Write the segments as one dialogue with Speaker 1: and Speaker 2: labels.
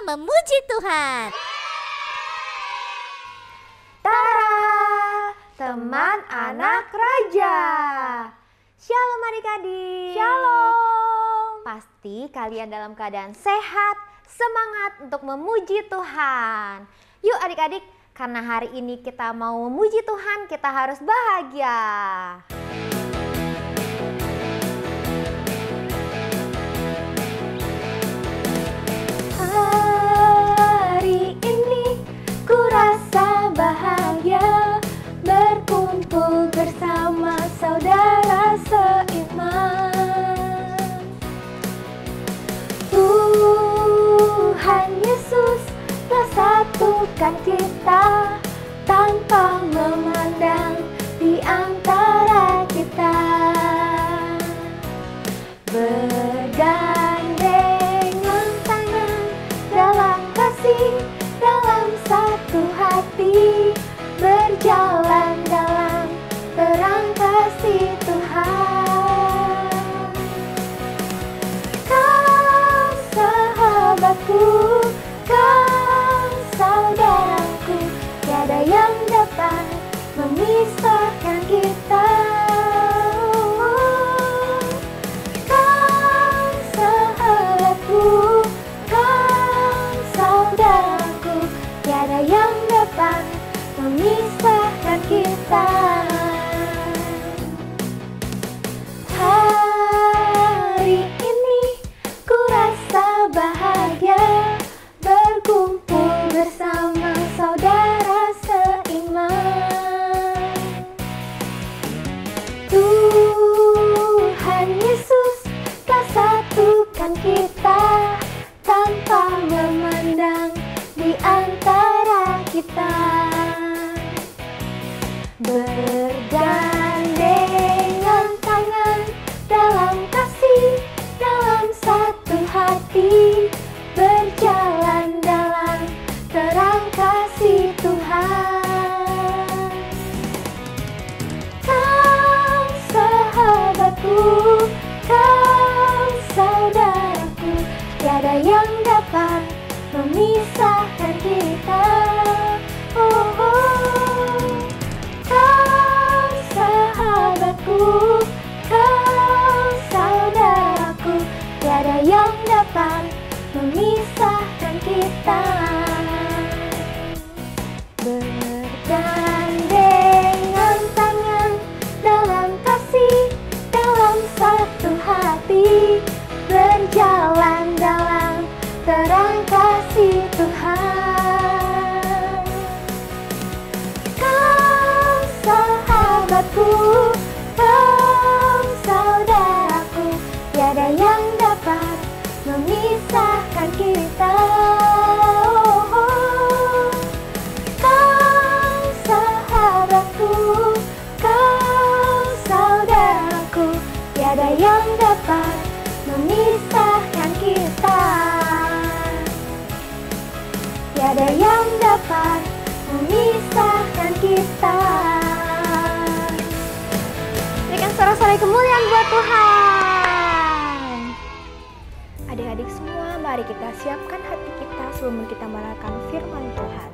Speaker 1: memuji Tuhan.
Speaker 2: Tara, teman anak raja. Shalom adik-adik.
Speaker 3: Shalom.
Speaker 2: Pasti kalian dalam keadaan sehat, semangat untuk memuji Tuhan. Yuk adik-adik, karena hari ini kita mau memuji Tuhan, kita harus bahagia. Hari ini ku rasa bahagia berkumpul bersama saudara seiman. Tuhan Yesus telah satukan kita tanpa memandang di antara kita. Bergandengan tangan dalam kasih, dalam satu hati, berjalan dalam terang kasih Tuhan. Kau sahabatku, kau saudaraku, tiada yang dapat memisahkan kita. Kau sahabatku, kau saudaraku, tiada yang dapat memisahkan kita. Hari ini ku rasa bahagia berkumpul bersama saudara seiman. Tuhan Yesus telah satukan kita tanpa memandang di antara kita. Bergandengan tangan dalam kasih, dalam satu hati, berjalan dalam terang kasih Tuhan. Kau sahabatku, kau saudaraku, tiada yang dapat memisahkan kita. Oh, oh. Kau sahabatku, kau saudaraku, tiada yang dapat memisahkan kita. Bergandengan tangan dalam kasih, dalam satu hati, berjalan dalam terang kasih Tuhan. Kau sahabatku, kau saudaraku, tiada yang dapat memisahkan kita. Kau sahabatku, kau saudaraku, tiada yang dapat memisahkan kita. Tiada yang dapat memisahkan kita. Berikan sorak-sorai kemuliaan buat Tuhan.
Speaker 3: Adik-adik semua, mari kita siapkan hati kita sebelum kita mendengarkan firman Tuhan.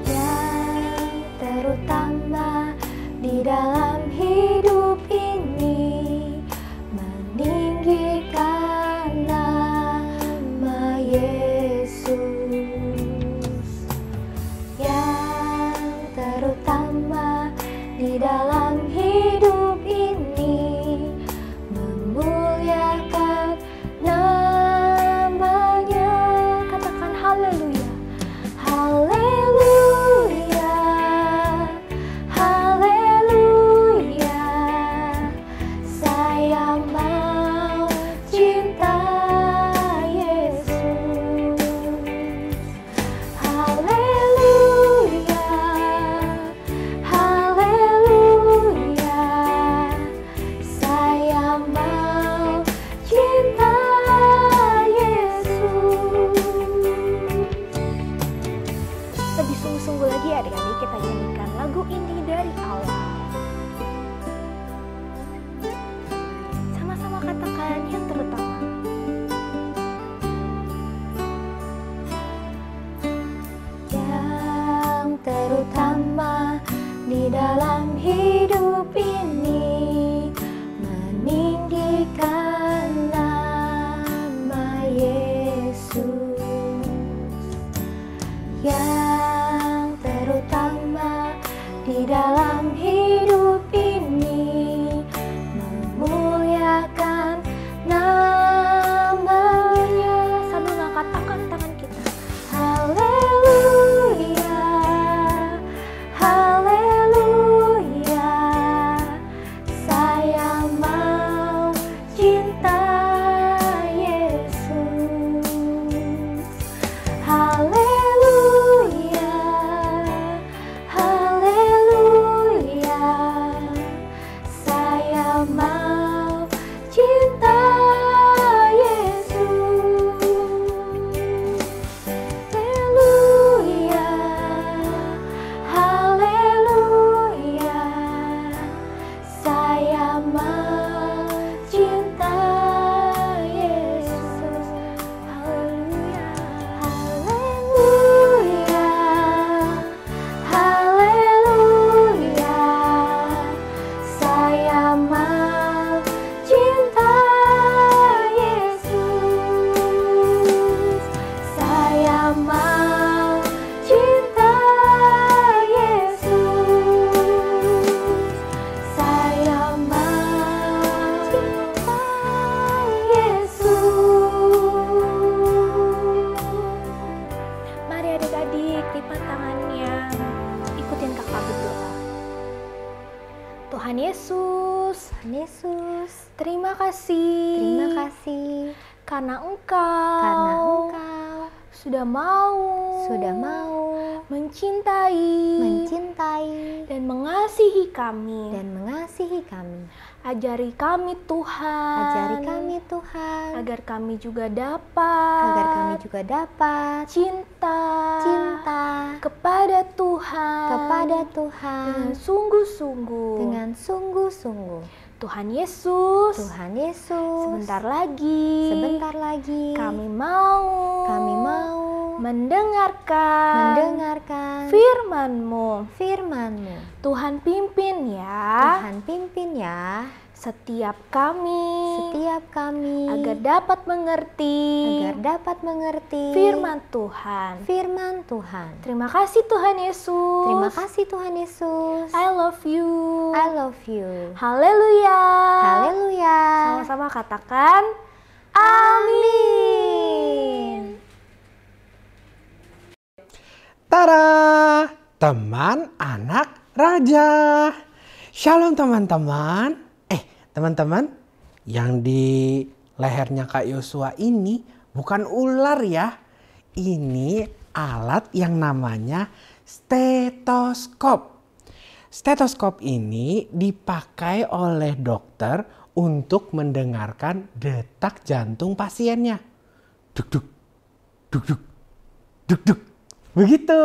Speaker 2: Yang terutama di dalam hidup ini, meninggikan nama Yesus. Yang terutama di dalam hidup ini, memuliakan namanya. Katakan haleluya, haleluya, haleluya. Saya mau cinta Yesus. Haleluya, haleluya. Saya mau cinta Yesus.
Speaker 3: Lebih sungguh-sungguh lagi adik-adik, kita nyanyikan lagu ini dari awal. Sama-sama katakan yang terutama. di dalam hidup ini, meninggikan nama Yesus. Yang terutama di dalam hidup ini, memuliakan namanya. Sambil katakan tangan kita. Haleluya, haleluya, saya mau cinta Yesus. Haleluya, haleluya, saya mau cinta Yesus. Haleluya, haleluya, saya mau cinta Yesus. Haleluya, haleluya, haleluya, saya mau cinta Yesus. Saya mau cinta Yesus. Saya mau cinta Yesus. Mari adik-adik lipat tangannya, ikutin kakak berdoa. Tuhan Yesus, terima kasih.
Speaker 2: Terima kasih
Speaker 3: Karena Engkau sudah mau mencintai dan mengasihi kami. Ajari kami Tuhan, agar kami juga dapat cinta kepada Tuhan dengan sungguh-sungguh. Tuhan Yesus, sebentar lagi kami mau mendengarkan firman-Mu. Tuhan pimpin ya setiap kami agar dapat mengerti firman Tuhan. Terima kasih Tuhan Yesus. I love you. Haleluya. Sama-sama katakan amin.
Speaker 1: Tada! Teman anak raja. Shalom teman-teman. Teman-teman, yang di lehernya Kak Yosua ini bukan ular ya. Ini alat yang namanya stetoskop. Stetoskop ini dipakai oleh dokter untuk mendengarkan detak jantung pasiennya. Duk-duk, duk-duk, duk-duk. Begitu.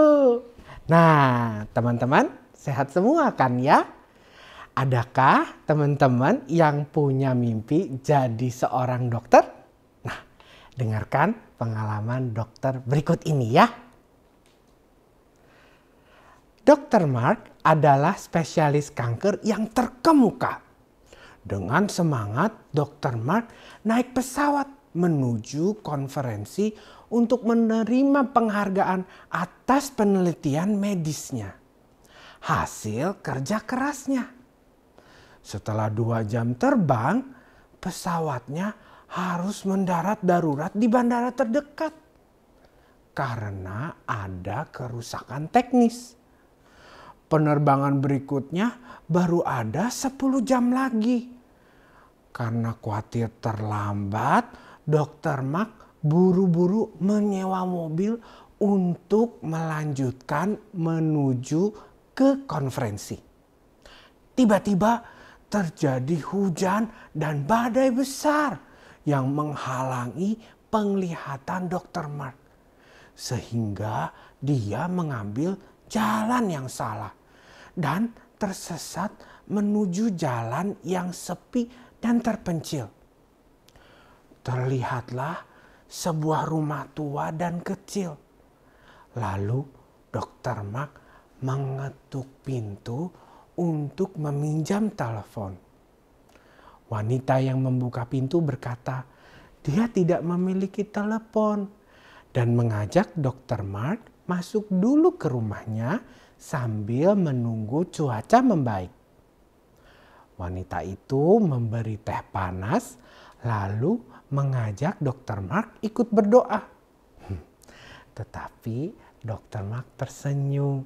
Speaker 1: Nah, teman-teman sehat semua kan ya? Adakah teman-teman yang punya mimpi jadi seorang dokter? Nah, dengarkan pengalaman dokter berikut ini ya. Dr. Mark adalah spesialis kanker yang terkemuka. Dengan semangat, Dr. Mark naik pesawat menuju konferensi untuk menerima penghargaan atas penelitian medisnya. Hasil kerja kerasnya. Setelah 2 jam terbang, pesawatnya harus mendarat darurat di bandara terdekat karena ada kerusakan teknis. Penerbangan berikutnya baru ada 10 jam lagi. Karena khawatir terlambat, Dr. Mark buru-buru menyewa mobil untuk melanjutkan menuju ke konferensi. Tiba-tiba terjadi hujan dan badai besar yang menghalangi penglihatan Dr. Mark. Sehingga dia mengambil jalan yang salah dan tersesat menuju jalan yang sepi dan terpencil. Terlihatlah sebuah rumah tua dan kecil. Lalu Dr. Mark mengetuk pintu untuk meminjam telepon. Wanita yang membuka pintu berkata, dia tidak memiliki telepon dan mengajak Dr. Mark masuk dulu ke rumahnya sambil menunggu cuaca membaik. Wanita itu memberi teh panas lalu mengajak Dr. Mark ikut berdoa. Tetapi Dr. Mark tersenyum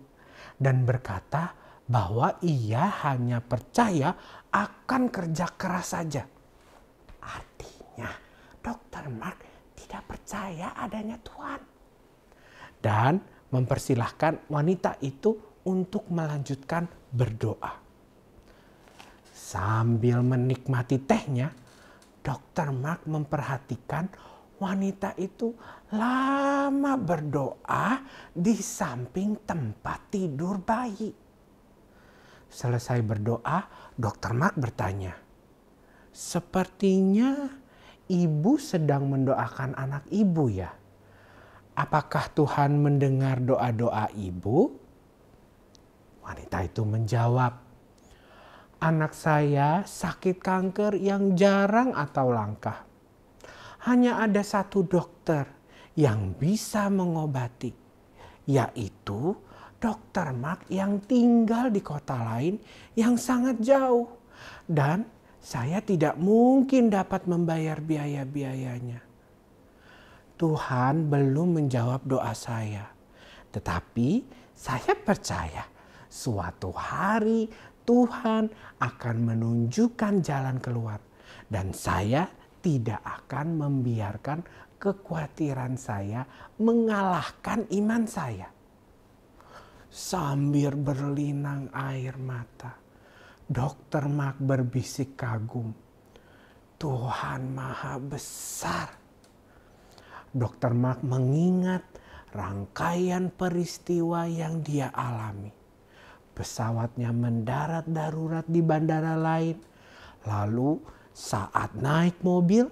Speaker 1: dan berkata bahwa ia hanya percaya akan kerja keras saja. Artinya Dr. Mark tidak percaya adanya Tuhan. Dan mempersilahkan wanita itu untuk melanjutkan berdoa. Sambil menikmati tehnya, Dr. Mark memperhatikan wanita itu lama berdoa di samping tempat tidur bayi. Selesai berdoa, Dr. Mark bertanya, "Sepertinya ibu sedang mendoakan anak ibu ya? Apakah Tuhan mendengar doa-doa ibu?" Wanita itu menjawab, "Anak saya sakit kanker yang jarang atau langka. Hanya ada satu dokter yang bisa mengobati, yaitu Dr. Mark yang tinggal di kota lain yang sangat jauh. Dan saya tidak mungkin dapat membayar biaya-biayanya. Tuhan belum menjawab doa saya. Tetapi saya percaya suatu hari Tuhan akan menunjukkan jalan keluar. Dan saya tidak akan membiarkan kekhawatiran saya mengalahkan iman saya." Sambil berlinang air mata, Dr. Mark berbisik kagum, "Tuhan Maha Besar." Dr. Mark mengingat rangkaian peristiwa yang dia alami. Pesawatnya mendarat darurat di bandara lain. Lalu saat naik mobil,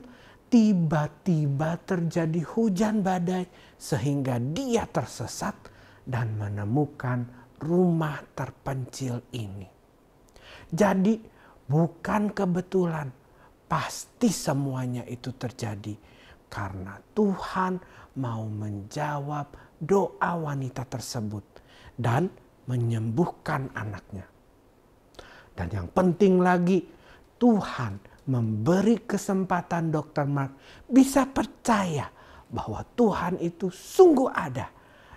Speaker 1: tiba-tiba terjadi hujan badai sehingga dia tersesat dan menemukan rumah terpencil ini. Jadi bukan kebetulan, pasti semuanya itu terjadi karena Tuhan mau menjawab doa wanita tersebut dan menyembuhkan anaknya. Dan yang penting lagi, Tuhan memberi kesempatan Dr. Mark bisa percaya bahwa Tuhan itu sungguh ada.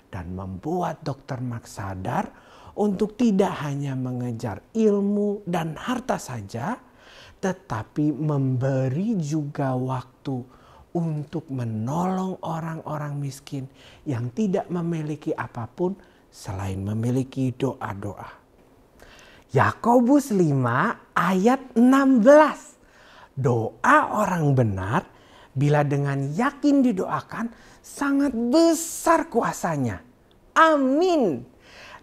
Speaker 1: Dan membuat Dr. Mark sadar untuk tidak hanya mengejar ilmu dan harta saja, tetapi memberi juga waktu untuk menolong orang-orang miskin yang tidak memiliki apapun selain memiliki doa-doa. Yakobus 5 ayat 16. Doa orang benar bila dengan yakin didoakan sangat besar kuasanya. Amin.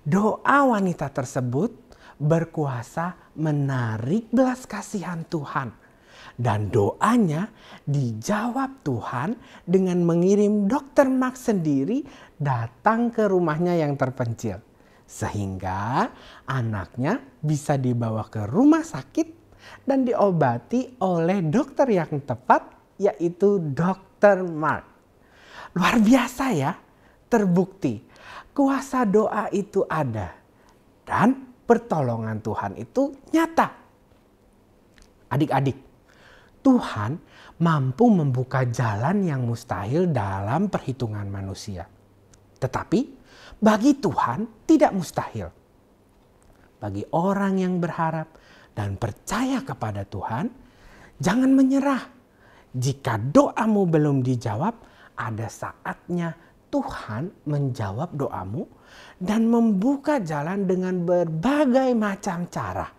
Speaker 1: Doa wanita tersebut berkuasa menarik belas kasihan Tuhan. Dan doanya dijawab Tuhan dengan mengirim Dr. Mark sendiri datang ke rumahnya yang terpencil. Sehingga anaknya bisa dibawa ke rumah sakit dan diobati oleh dokter yang tepat, yaitu Dr. Mark. Luar biasa ya, terbukti kuasa doa itu ada dan pertolongan Tuhan itu nyata. Adik-adik, Tuhan mampu membuka jalan yang mustahil dalam perhitungan manusia. Tetapi bagi Tuhan tidak mustahil. Bagi orang yang berharap dan percaya kepada Tuhan, jangan menyerah. Jika doamu belum dijawab, ada saatnya Tuhan menjawab doamu dan membuka jalan dengan berbagai macam cara.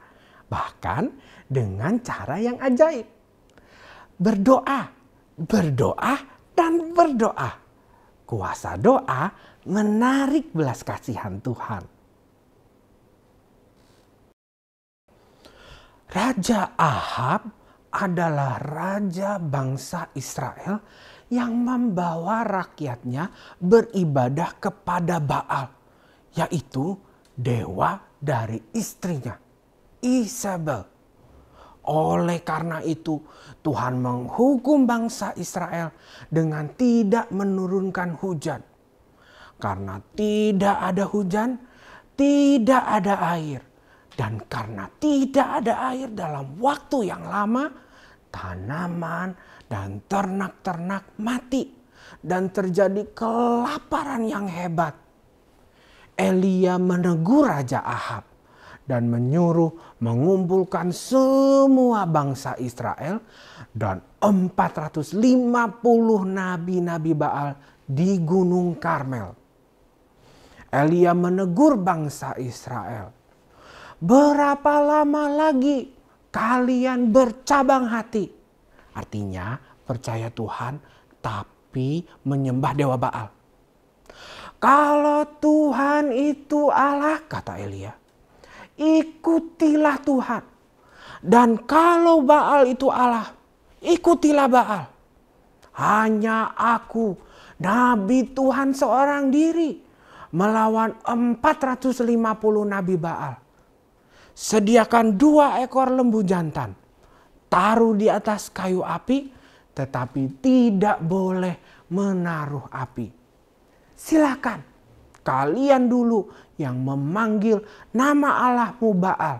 Speaker 1: Bahkan dengan cara yang ajaib. Berdoa, berdoa, dan berdoa. Kuasa doa menarik belas kasihan Tuhan. Raja Ahab adalah raja bangsa Israel yang membawa rakyatnya beribadah kepada Baal, yaitu dewa dari istrinya. Isabel. Oleh karena itu, Tuhan menghukum bangsa Israel dengan tidak menurunkan hujan. Karena tidak ada hujan, tidak ada air. Dan karena tidak ada air dalam waktu yang lama, tanaman dan ternak-ternak mati. Dan terjadi kelaparan yang hebat. Elia menegur Raja Ahab dan menyuruh mengumpulkan semua bangsa Israel dan 450 nabi-nabi Baal di Gunung Karmel. Elia menegur bangsa Israel, "Berapa lama lagi kalian bercabang hati?" Artinya percaya Tuhan tapi menyembah dewa Baal. "Kalau Tuhan itu Allah," kata Elia, "ikutilah Tuhan. Dan kalau Baal itu Allah, ikutilah Baal. Hanya aku, nabi Tuhan seorang diri, melawan 450 nabi Baal. Sediakan 2 ekor lembu jantan, taruh di atas kayu api, tetapi tidak boleh menaruh api. Silakan kalian dulu yang memanggil nama Allahmu Baal.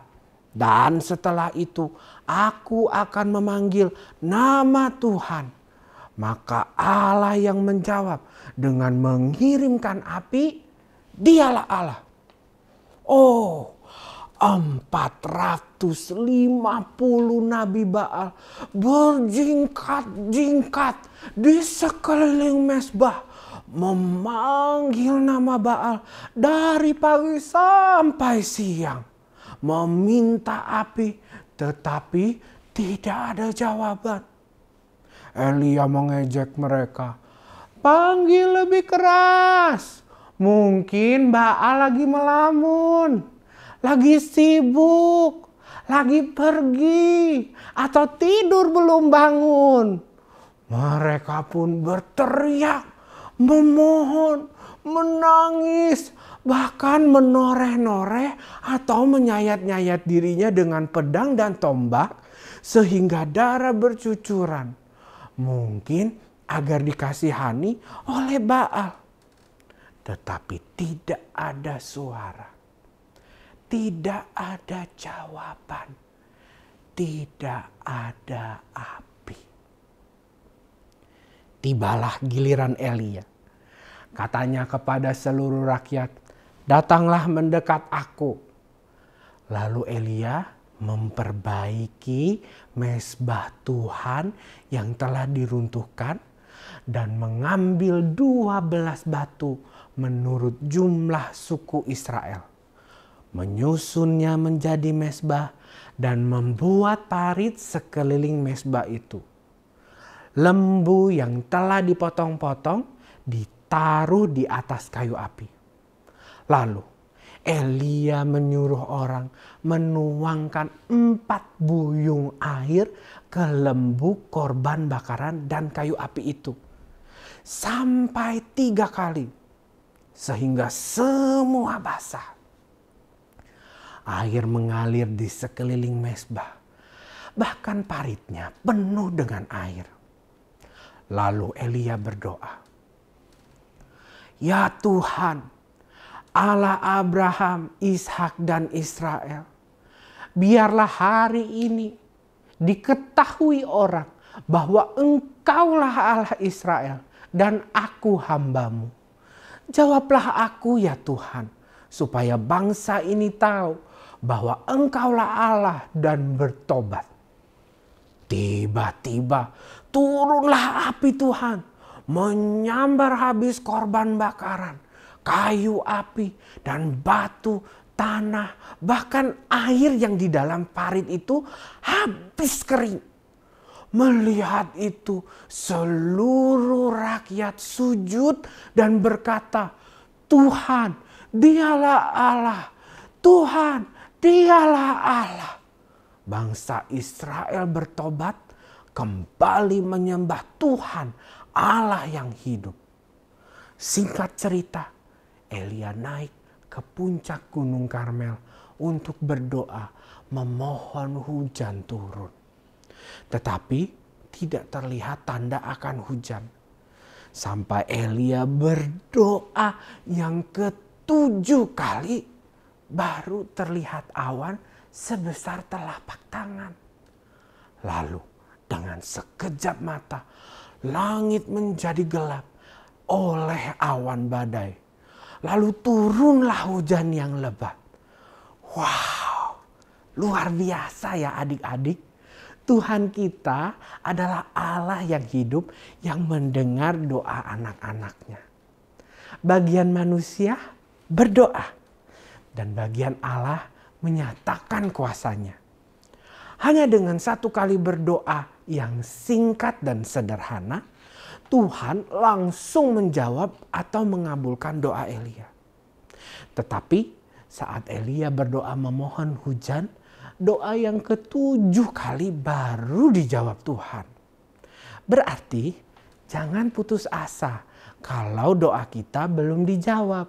Speaker 1: Dan setelah itu aku akan memanggil nama Tuhan. Maka Allah yang menjawab dengan mengirimkan api, dialah Allah." Oh, 450 nabi Baal berjingkat-jingkat di sekeliling mezbah, memanggil nama Baal dari pagi sampai siang, meminta api, tetapi tidak ada jawaban. Elia mengejek mereka, "Panggil lebih keras. Mungkin Baal lagi melamun, lagi sibuk, lagi pergi, atau tidur belum bangun." Mereka pun berteriak, memohon, menangis, bahkan menoreh-noreh atau menyayat-nyayat dirinya dengan pedang dan tombak sehingga darah bercucuran. Mungkin agar dikasihani oleh Baal. Tetapi tidak ada suara. Tidak ada jawaban. Tidak ada api. Tibalah giliran Elia. Katanya kepada seluruh rakyat, "Datanglah mendekat aku." Lalu Elia memperbaiki mezbah Tuhan yang telah diruntuhkan dan mengambil 12 batu menurut jumlah suku Israel, menyusunnya menjadi mezbah dan membuat parit sekeliling mezbah itu. Lembu yang telah dipotong-potong ditaruh di atas kayu api. Lalu Elia menyuruh orang menuangkan 4 buyung air ke lembu korban bakaran dan kayu api itu, sampai 3 kali, sehingga semua basah. Air mengalir di sekeliling mezbah, bahkan paritnya penuh dengan air. Lalu Elia berdoa, "Ya Tuhan, Allah Abraham, Ishak dan Israel, biarlah hari ini diketahui orang bahwa Engkaulah Allah Israel dan aku hamba-Mu. Jawablah aku ya Tuhan, supaya bangsa ini tahu bahwa Engkaulah Allah dan bertobat." Tiba-tiba turunlah api Tuhan, menyambar habis korban bakaran, kayu api, dan batu, tanah, bahkan air yang di dalam parit itu habis kering. Melihat itu, seluruh rakyat sujud dan berkata, "Tuhan, dialah Allah. Tuhan, dialah Allah." Bangsa Israel bertobat, kembali menyembah Tuhan Allah yang hidup. Singkat cerita, Elia naik ke puncak Gunung Karmel untuk berdoa memohon hujan turun. Tetapi tidak terlihat tanda akan hujan. Sampai Elia berdoa yang ke-7 kali baru terlihat awan sebesar telapak tangan. Lalu dengan sekejap mata langit menjadi gelap oleh awan badai. Lalu turunlah hujan yang lebat. Wow, luar biasa ya adik-adik. Tuhan kita adalah Allah yang hidup, yang mendengar doa anak-anaknya. Bagian manusia berdoa, dan bagian Allah menyatakan kuasanya. Hanya dengan 1 kali berdoa yang singkat dan sederhana, Tuhan langsung menjawab atau mengabulkan doa Elia. Tetapi saat Elia berdoa memohon hujan, doa yang ke-7 kali baru dijawab Tuhan. Berarti jangan putus asa kalau doa kita belum dijawab.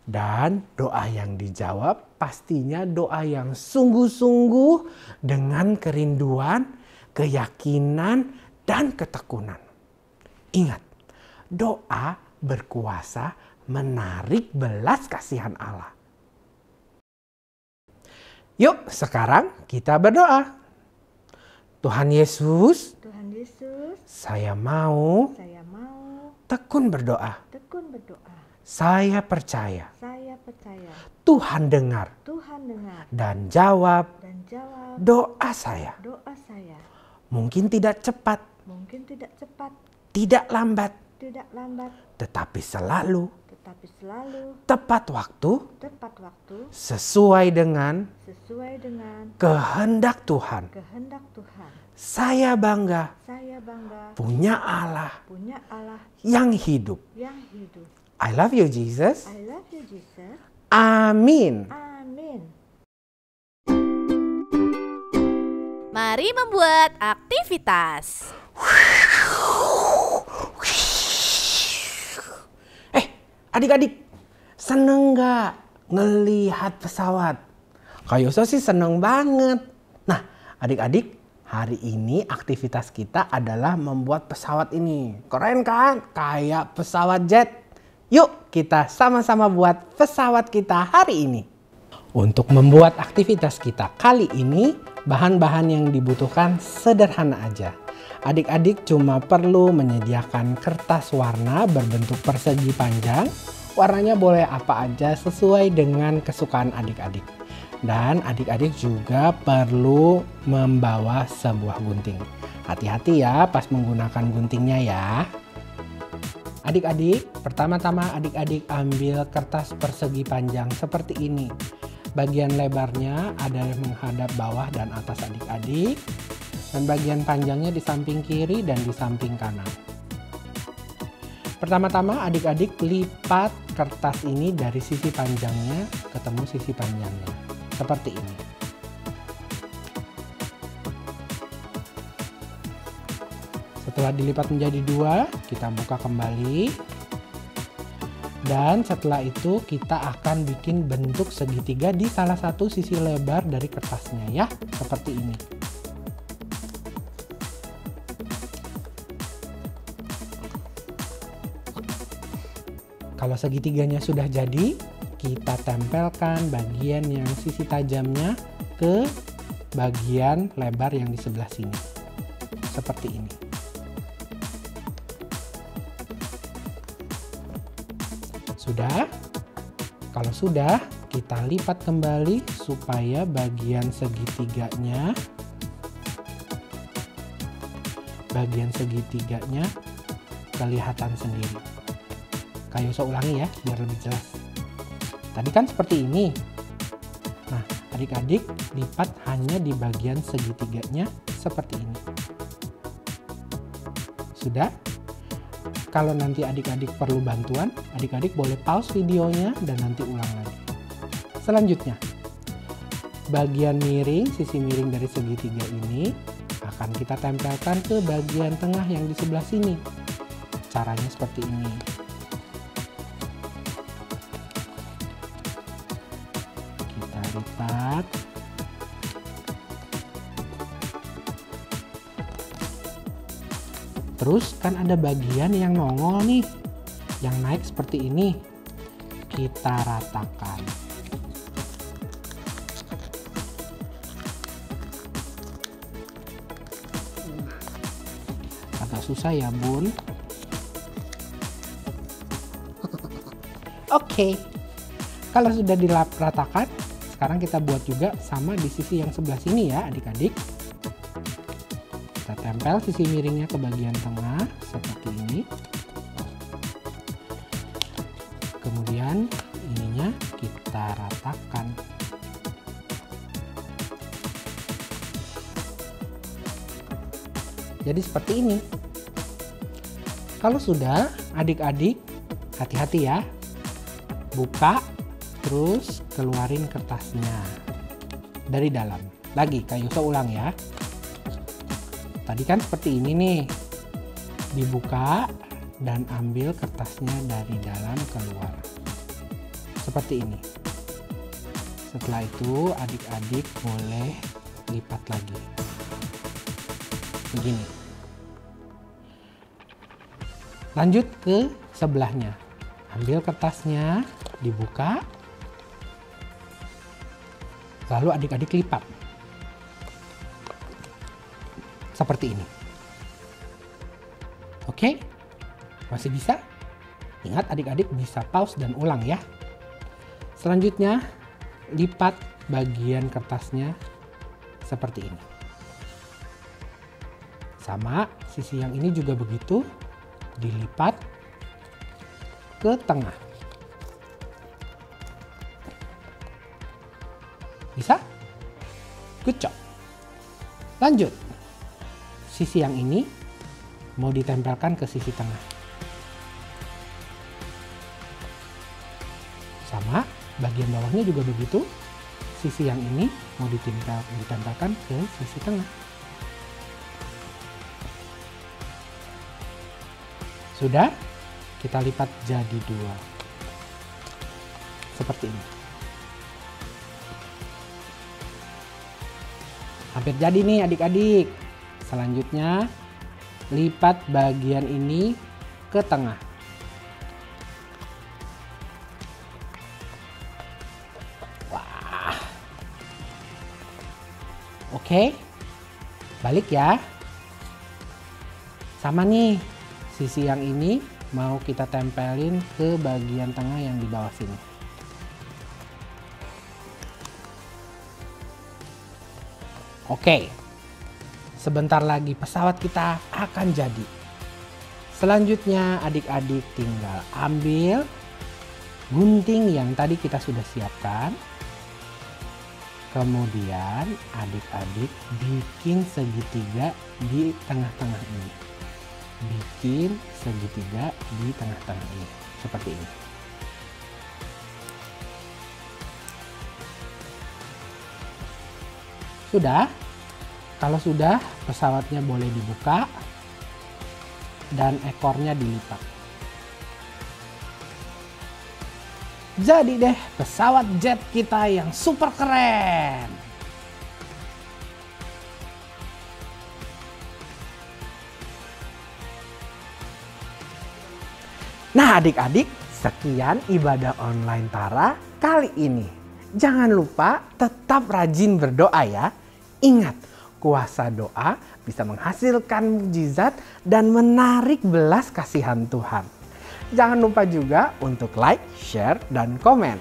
Speaker 1: Dan doa yang dijawab pastinya doa yang sungguh-sungguh dengan kerinduan, keyakinan, dan ketekunan. Ingat, doa berkuasa menarik belas kasihan Allah. Yuk sekarang kita berdoa. Tuhan Yesus, saya mau tekun berdoa. Saya percaya Tuhan dengar dan jawab doa saya. Mungkin tidak cepat, tidak lambat, tetapi selalu tepat waktu sesuai dengan kehendak Tuhan. Saya bangga punya Allah yang hidup. I love you, Jesus. Amin.
Speaker 4: Mari membuat aktivitas.
Speaker 1: Adik-adik, seneng gak ngelihat pesawat? Kak Yoso sih seneng banget. Nah, adik-adik, hari ini aktivitas kita adalah membuat pesawat ini. Keren kan? Kayak pesawat jet. Yuk, kita sama-sama buat pesawat kita hari ini. Untuk membuat aktivitas kita kali ini, bahan-bahan yang dibutuhkan sederhana aja. Adik-adik cuma perlu menyediakan kertas warna berbentuk persegi panjang. Warnanya boleh apa aja sesuai dengan kesukaan adik-adik. Dan adik-adik juga perlu membawa sebuah gunting. Hati-hati ya pas menggunakan guntingnya ya. Adik-adik, pertama-tama adik-adik ambil kertas persegi panjang seperti ini. Bagian lebarnya ada yang menghadap bawah dan atas adik-adik. Dan bagian panjangnya di samping kiri dan di samping kanan. Pertama-tama adik-adik lipat kertas ini dari sisi panjangnya ketemu sisi panjangnya. Seperti ini. Setelah dilipat menjadi 2, kita buka kembali. Dan setelah itu kita akan bikin bentuk segitiga di salah satu sisi lebar dari kertasnya ya. Seperti ini. Kalau segitiganya sudah jadi, kita tempelkan bagian yang sisi tajamnya ke bagian lebar yang di sebelah sini. Seperti ini. Sudah? Kalau sudah, kita lipat kembali supaya bagian segitiganya kelihatan sendiri. Kak Yoso ulangi ya, biar lebih jelas. Tadi kan seperti ini. Nah, adik-adik lipat hanya di bagian segitiganya seperti ini. Sudah? Kalau nanti adik-adik perlu bantuan, adik-adik boleh pause videonya dan nanti ulang lagi. Selanjutnya, bagian miring, sisi miring dari segitiga ini akan kita tempelkan ke bagian tengah yang di sebelah sini. Caranya seperti ini. Kita lipat Terus kan ada bagian yang nongol nih, yang naik seperti ini. Kita ratakan. Agak susah ya, Bun. Oke. Kalau sudah diratakan, sekarang kita buat juga sama di sisi yang sebelah sini ya, adik-adik. Kita tempel sisi miringnya ke bagian tengah seperti ini. Kemudian ininya kita ratakan. Jadi seperti ini. Kalau sudah, adik-adik hati-hati ya. Buka, terus keluarin kertasnya dari dalam. Lagi, Kak Yusa ulang ya. Tadi kan seperti ini nih. Dibuka dan ambil kertasnya dari dalam keluar. Seperti ini. Setelah itu adik-adik boleh lipat lagi. Begini. Lanjut ke sebelahnya. Ambil kertasnya, dibuka. Lalu adik-adik lipat. Seperti ini. Oke? Masih bisa? Ingat adik-adik bisa pause dan ulang ya. Selanjutnya, lipat bagian kertasnya seperti ini. Sama, sisi yang ini juga begitu. Dilipat ke tengah. Bisa? Good job. Lanjut. Sisi yang ini mau ditempelkan ke sisi tengah. Sama, bagian bawahnya juga begitu. Sisi yang ini mau ditempelkan ke sisi tengah. Sudah, kita lipat jadi dua. Seperti ini. Hampir jadi nih adik-adik. Selanjutnya, lipat bagian ini ke tengah. Wah. Oke. Balik ya. Sama nih. Sisi yang ini mau kita tempelin ke bagian tengah yang di bawah sini. Oke, sebentar lagi pesawat kita akan jadi. Selanjutnya adik-adik tinggal ambil gunting yang tadi kita sudah siapkan. Kemudian adik-adik bikin segitiga di tengah-tengah ini. Bikin segitiga di tengah-tengah ini seperti ini. Sudah? Kalau sudah, pesawatnya boleh dibuka dan ekornya dilipat. Jadi deh pesawat jet kita yang super keren. Nah adik-adik, sekian ibadah online Tara kali ini. Jangan lupa tetap rajin berdoa ya. Ingat, kuasa doa bisa menghasilkan mukjizat dan menarik belas kasihan Tuhan. Jangan lupa juga untuk like, share, dan komen.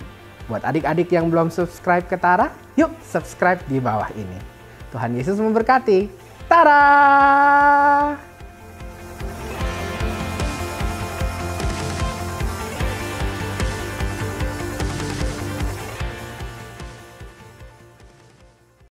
Speaker 1: Buat adik-adik yang belum subscribe ke Tara, yuk subscribe di bawah ini. Tuhan Yesus memberkati. Tara!